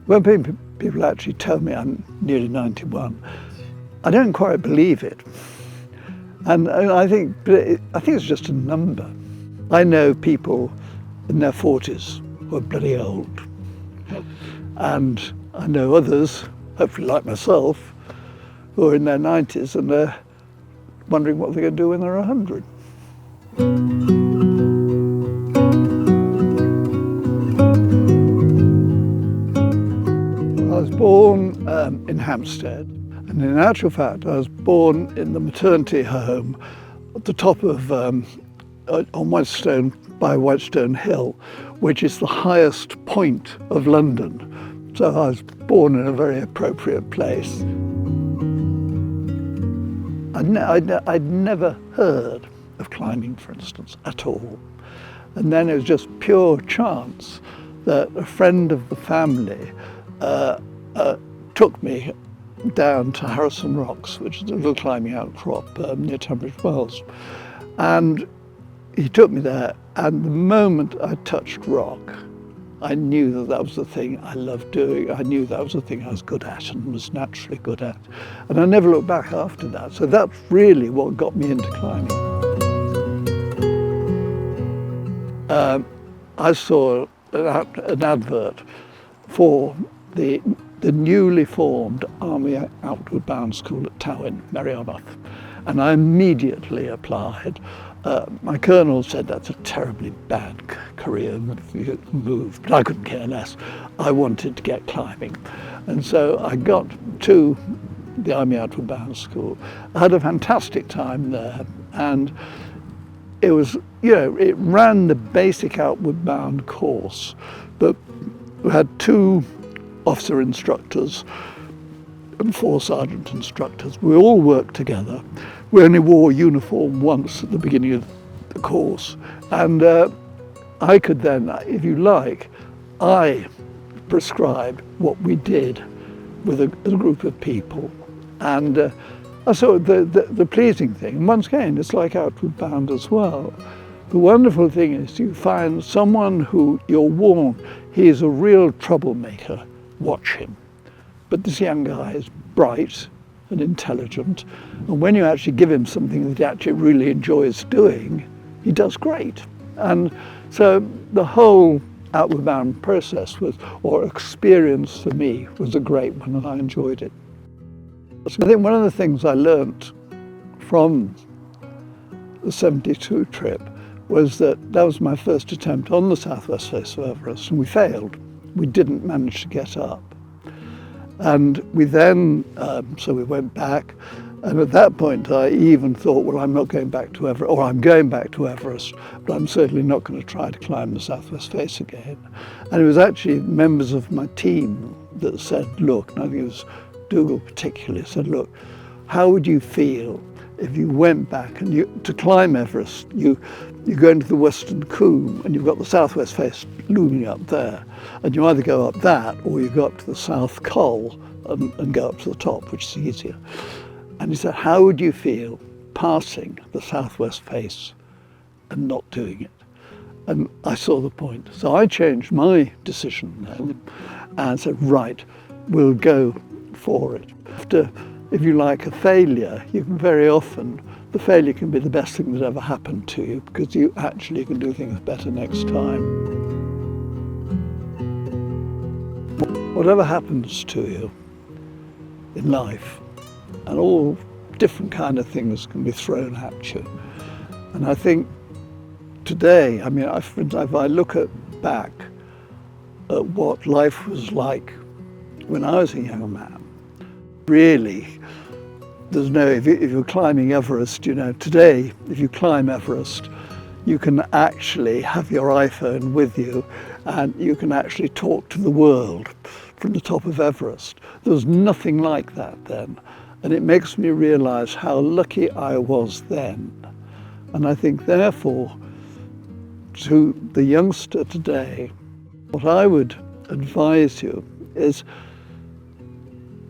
When people actually tell me I'm nearly 91, I don't quite believe it. And I think it's just a number. I know people in their 40s who are bloody old. And I know others, hopefully like myself, who are in their 90s and they're wondering what they're going to do when they're 100. I was born in Hampstead, and in actual fact I was born in the maternity home at the top of, on Whitestone, by Whitestone Hill, which is the highest point of London. So I was born in a very appropriate place. I'd never heard of climbing, for instance, at all. And then it was just pure chance that a friend of the family took me down to Harrison Rocks, which is a little climbing outcrop near Tunbridge Wells. And he took me there, and the moment I touched rock, I knew that that was the thing I loved doing. I knew that was the thing I was good at and was naturally good at. And I never looked back after that. So that's really what got me into climbing. I saw an advert for the newly formed Army Outward Bound School at Towyn, Merioneth, and I immediately applied. My colonel said that's a terribly bad career move, but I couldn't care less. I wanted to get climbing. And so I got to the Army Outward Bound School. I had a fantastic time there, and it was, it ran the basic outward bound course, but we had 2 officer instructors and 4 sergeant instructors. We all worked together. We only wore uniform once at the beginning of the course. And I could then, if you like, I prescribed what we did with a group of people. And I saw the pleasing thing, and once again, it's like Outward Bound as well. The wonderful thing is you find someone who you're warned, he is a real troublemaker, watch him. But this young guy is bright and intelligent, and when you actually give him something that he actually really enjoys doing, he does great. And so the whole Outward Bound process or experience for me was a great one, and I enjoyed it. I think one of the things I learnt from the 72 trip was that was my first attempt on the southwest face of Everest, and we failed. We didn't manage to get up. And we then, so we went back, and at that point I even thought, well, I'm not going back to Everest, or I'm going back to Everest, but I'm certainly not going to try to climb the southwest face again. And it was actually members of my team that said, look, and I think it was Dougal particularly, said, look, how would you feel if you went back and to climb Everest, you go into the Western Combe and you've got the southwest face looming up there, and you either go up that or you go up to the South Col and go up to the top, which is easier. And he said, how would you feel passing the southwest face and not doing it? And I saw the point. So I changed my decision then and said, right, we'll go for it. After, if you like, a failure, you can very often, the failure can be the best thing that ever happened to you, because you actually can do things better next time. Whatever happens to you in life, and all different kind of things can be thrown at you. And I think today, I mean, if I look back at what life was like when I was a young man, really, there's no, if you're climbing Everest, today, if you climb Everest, you can actually have your iPhone with you and you can actually talk to the world from the top of Everest. There was nothing like that then. And it makes me realize how lucky I was then. And I think, therefore, to the youngster today, what I would advise you is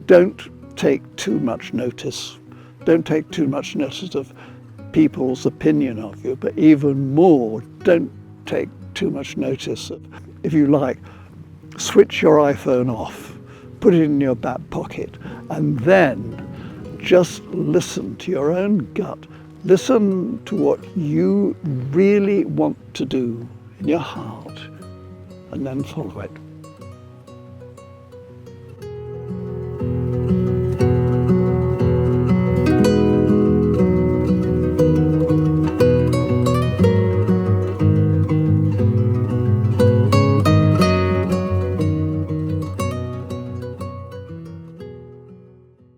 don't take too much notice. Don't take too much notice of people's opinion of you, but even more, don't take too much notice of, if you like, switch your iPhone off put it in your back pocket, and then just listen to your own gut. Listen to what you really want to do in your heart, and then follow it.